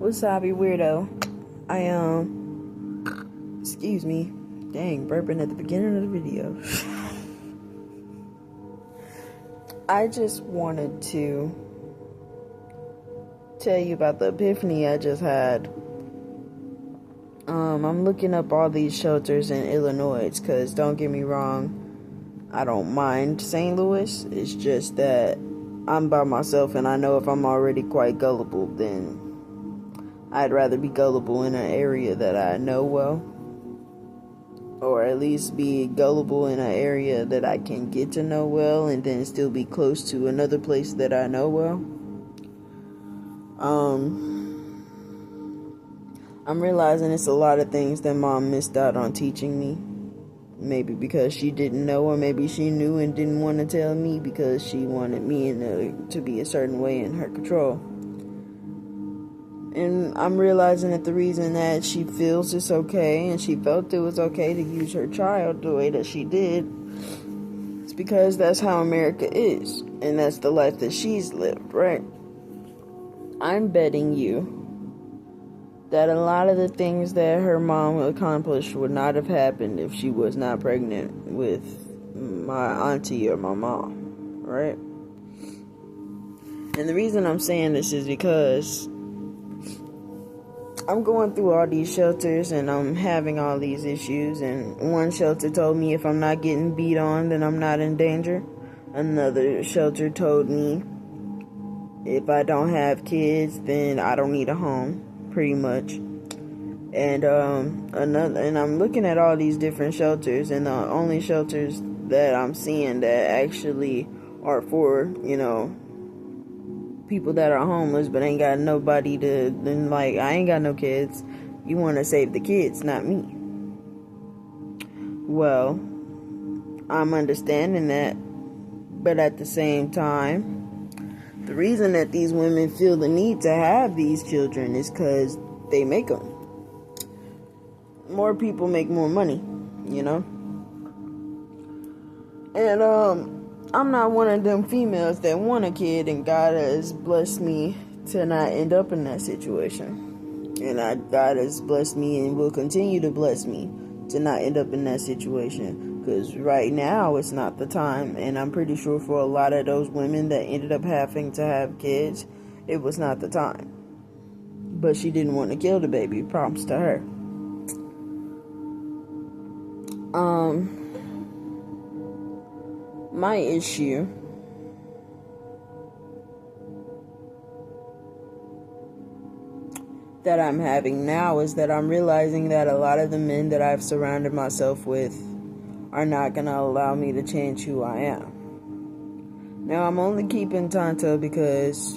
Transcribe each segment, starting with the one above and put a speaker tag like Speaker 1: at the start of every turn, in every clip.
Speaker 1: Wasabi weirdo. Excuse me. Dang, burping at the beginning of the video. I just wanted to tell you about the epiphany I just had. I'm looking up all these shelters in Illinois, because don't get me wrong, I don't mind St. Louis. It's just that I'm by myself, and I know if I'm already quite gullible, then I'd rather be gullible in an area that I know well, or at least be gullible in an area that I can get to know well, and then still be close to another place that I know well. I'm realizing it's a lot of things that Mom missed out on teaching me. Maybe because she didn't know, or maybe she knew and didn't want to tell me because she wanted me to be a certain way in her control. And I'm realizing that the reason that she feels it's okay, and she felt it was okay to use her child the way that she did, is because that's how America is, and that's the life that she's lived, right? I'm betting you that a lot of the things that her mom accomplished would not have happened if she was not pregnant with my auntie or my mom, right? And the reason I'm saying this is because I'm going through all these shelters and I'm having all these issues, and one shelter told me if I'm not getting beat on, then I'm not in danger. Another shelter told me if I don't have kids, then I don't need a home, pretty much. And I'm looking at all these different shelters, and the only shelters that I'm seeing that actually are for, people that are homeless but ain't got nobody to, then like, I ain't got no kids. You want to save the kids, not me. Well, I'm understanding that, but at the same time, the reason that these women feel the need to have these children is because they make them. More people make more money, And I'm not one of them females that want a kid, and God has blessed me to not end up in that situation. And God has blessed me and will continue to bless me to not end up in that situation. Because right now, it's not the time. And I'm pretty sure for a lot of those women that ended up having to have kids, it was not the time. But she didn't want to kill the baby. Props to her. My issue that I'm having now is that I'm realizing that a lot of the men that I've surrounded myself with are not going to allow me to change who I am. Now, I'm only keeping Tonto because,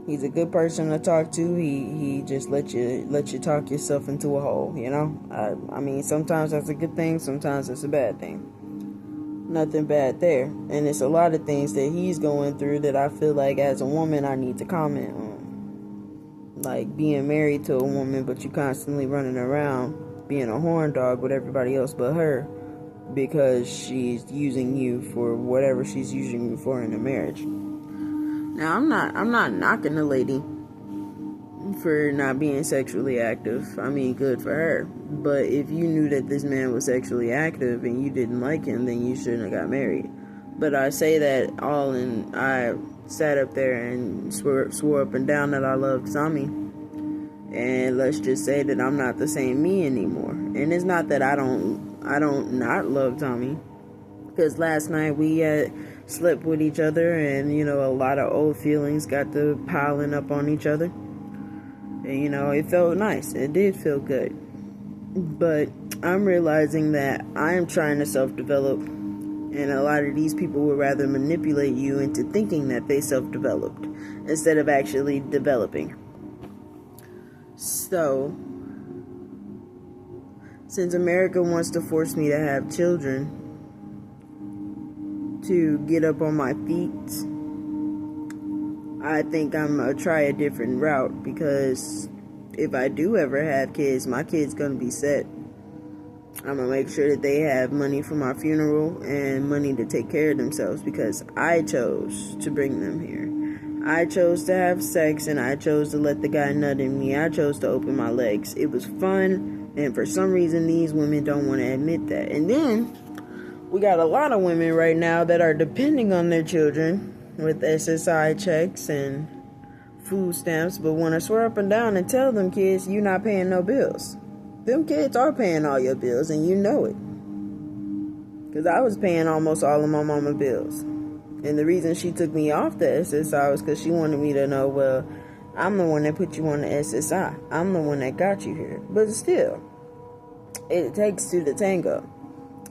Speaker 1: he's a good person to talk to. He just let you talk yourself into a hole, I mean, sometimes that's a good thing, sometimes it's a bad thing. Nothing bad there. And it's a lot of things that he's going through that I feel like as a woman I need to comment on. Like being married to a woman, but you constantly running around being a horn dog with everybody else but her because she's using you for whatever she's using you for in a marriage. Now, I'm not knocking the lady for not being sexually active. I mean, good for her. But if you knew that this man was sexually active and you didn't like him, then you shouldn't have got married. But I say that all, and I sat up there and swore up and down that I loved Tommy. And let's just say that I'm not the same me anymore. And it's not that I don't not love Tommy. Because last night we slept with each other, and, a lot of old feelings got to piling up on each other. And, it felt nice. It did feel good. But I'm realizing that I am trying to self-develop, and a lot of these people would rather manipulate you into thinking that they self-developed instead of actually developing. So, since America wants to force me to have children to get up on my feet, I think I'm going to try a different route, because if I do ever have kids, my kid's going to be set. I'm going to make sure that they have money for my funeral and money to take care of themselves, because I chose to bring them here. I chose to have sex, and I chose to let the guy nut in me. I chose to open my legs. It was fun, and for some reason, these women don't want to admit that. And then, we got a lot of women right now that are depending on their children with SSI checks and food stamps, but want to swear up and down and tell them kids, you're not paying no bills. Them kids are paying all your bills, and you know it. Because I was paying almost all of my mama bills. And the reason she took me off the SSI was because she wanted me to know, well, I'm the one that put you on the SSI. I'm the one that got you here. But still, it takes two to tango.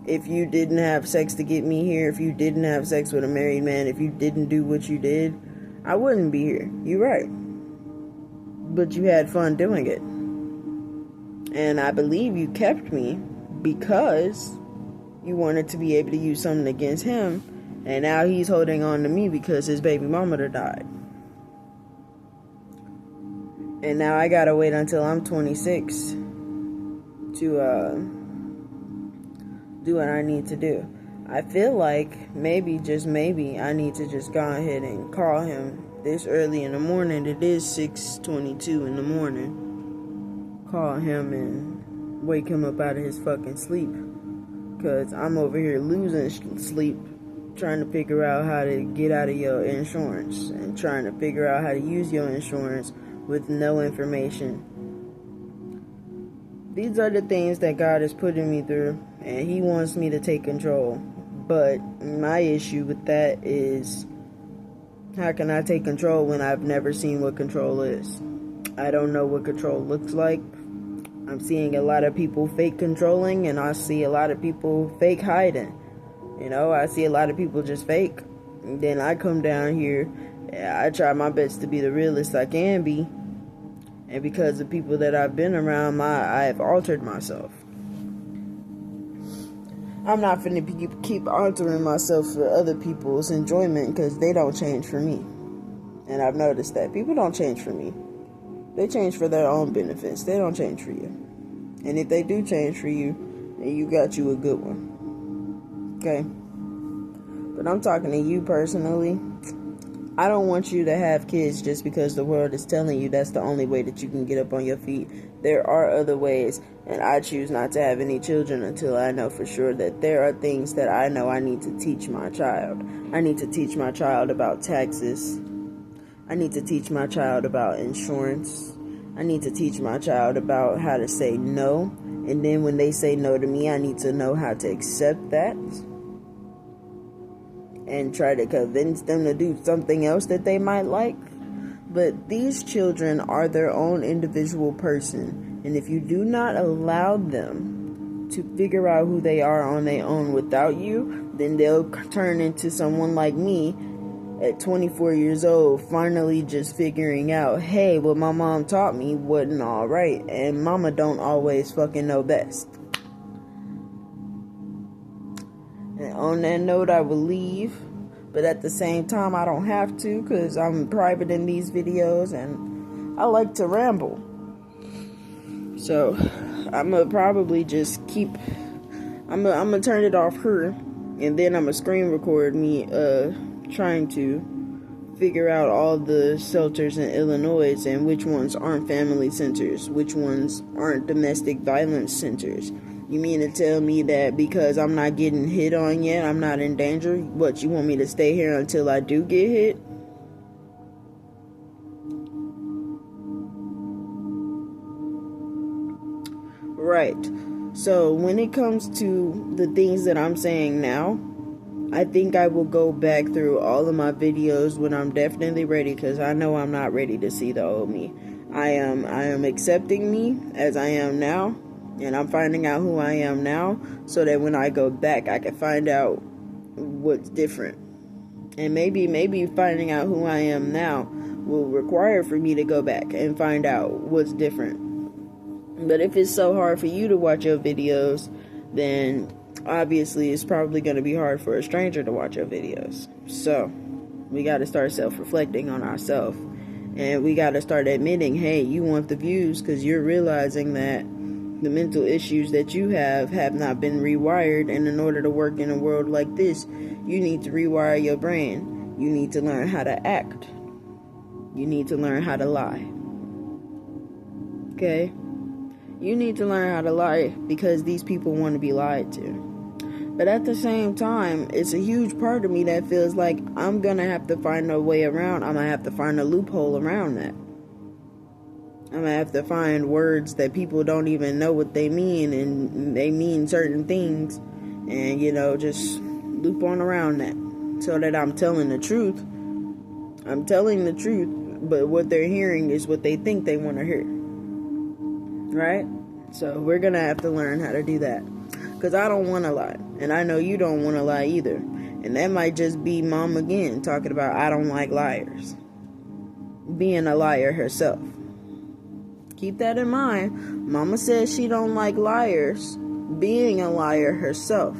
Speaker 1: If you didn't have sex to get me here, if you didn't have sex with a married man, if you didn't do what you did, I wouldn't be here. You're right. But you had fun doing it. And I believe you kept me because you wanted to be able to use something against him. And now he's holding on to me because his baby mama died. And now I gotta wait until I'm 26 to do what I need to do. I feel like maybe, just maybe, I need to just go ahead and call him this early in the morning. It is 6:22 in the morning. Call him and wake him up out of his fucking sleep. Because I'm over here losing sleep, trying to figure out how to get out of your insurance and trying to figure out how to use your insurance with no information. These are the things that God is putting me through, and He wants me to take control. But my issue with that is, how can I take control when I've never seen what control is? I don't know what control looks like. I'm seeing a lot of people fake controlling, and I see a lot of people fake hiding. You know, I see a lot of people just fake. And then I come down here, I try my best to be the realest I can be. And because of people that I've been around, I have altered myself. I'm not finna keep altering myself for other people's enjoyment, because they don't change for me. And I've noticed that. People don't change for me. They change for their own benefits. They don't change for you. And if they do change for you, then you got you a good one. Okay? But I'm talking to you personally. I don't want you to have kids just because the world is telling you that's the only way that you can get up on your feet. There are other ways, and I choose not to have any children until I know for sure that there are things that I know I need to teach my child. I need to teach my child about taxes. I need to teach my child about insurance. I need to teach my child about how to say no. And then when they say no to me, I need to know how to accept that and try to convince them to do something else that they might like. But these children are their own individual person. And if you do not allow them to figure out who they are on their own without you, then they'll turn into someone like me at 24 years old, finally just figuring out, hey, what my mom taught me wasn't all right. And mama don't always fucking know best. And on that note, I will leave. But at the same time, I don't have to, because I'm private in these videos and I like to ramble. So I'm going to probably just keep, I'm going to turn it off here. And then I'm going to screen record me trying to figure out all the shelters in Illinois and which ones aren't family centers, which ones aren't domestic violence centers. You mean to tell me that because I'm not getting hit on yet, I'm not in danger? What, you want me to stay here until I do get hit? Right. So when it comes to the things that I'm saying now, I think I will go back through all of my videos when I'm definitely ready, because I know I'm not ready to see the old me. I am accepting me as I am now. And I'm finding out who I am now, so that when I go back, I can find out what's different. And maybe finding out who I am now will require for me to go back and find out what's different. But if it's so hard for you to watch your videos, then obviously it's probably going to be hard for a stranger to watch your videos. So we got to start self-reflecting on ourselves. And we got to start admitting, hey, you want the views because you're realizing that the mental issues that you have not been rewired, and in order to work in a world like this, you need to rewire your brain. You need to learn how to act. You need to learn how to lie. Okay? You need to learn how to lie because these people want to be lied to. But at the same time, it's a huge part of me that feels like I'm going to have to find a way around. I'm going to have to find a loophole around that. I'm going to have to find words that people don't even know what they mean, and they mean certain things. And, just loop on around that so that I'm telling the truth. I'm telling the truth, but what they're hearing is what they think they want to hear. Right? So we're going to have to learn how to do that. Because I don't want to lie. And I know you don't want to lie either. And that might just be Mom again talking about I don't like liars. Being a liar herself. Keep that in mind. Mama says she don't like liars. Being a liar herself.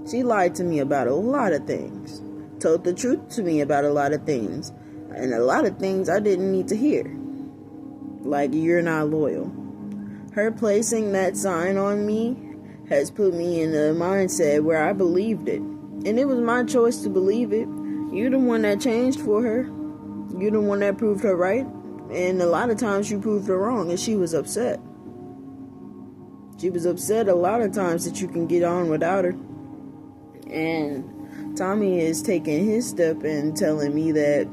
Speaker 1: She lied to me about a lot of things. Told the truth to me about a lot of things. And a lot of things I didn't need to hear. Like, you're not loyal. Her placing that sign on me has put me in a mindset where I believed it. And it was my choice to believe it. You're the one that changed for her. You're the one that proved her right. And a lot of times you proved her wrong, and she was upset. She was upset a lot of times that you can get on without her. And Tommy is taking his step and telling me that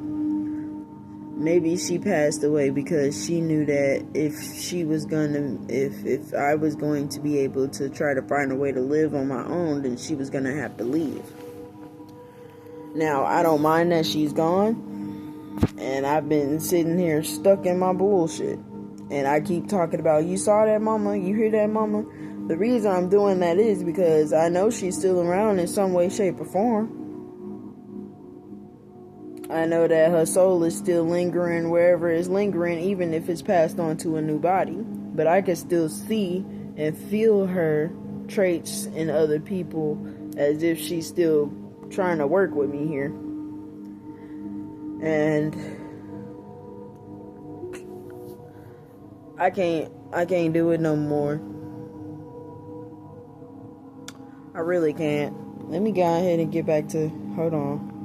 Speaker 1: maybe she passed away because she knew that if I was going to be able to try to find a way to live on my own, then she was going to have to leave. Now, I don't mind that she's gone. And I've been sitting here stuck in my bullshit. And I keep talking about, you saw that, Mama? You hear that, Mama? The reason I'm doing that is because I know she's still around in some way, shape, or form. I know that her soul is still lingering wherever it's lingering, even if it's passed on to a new body. But I can still see and feel her traits in other people as if she's still trying to work with me here. And I can't do it no more. I really can't. Let me go ahead and get back to, hold on.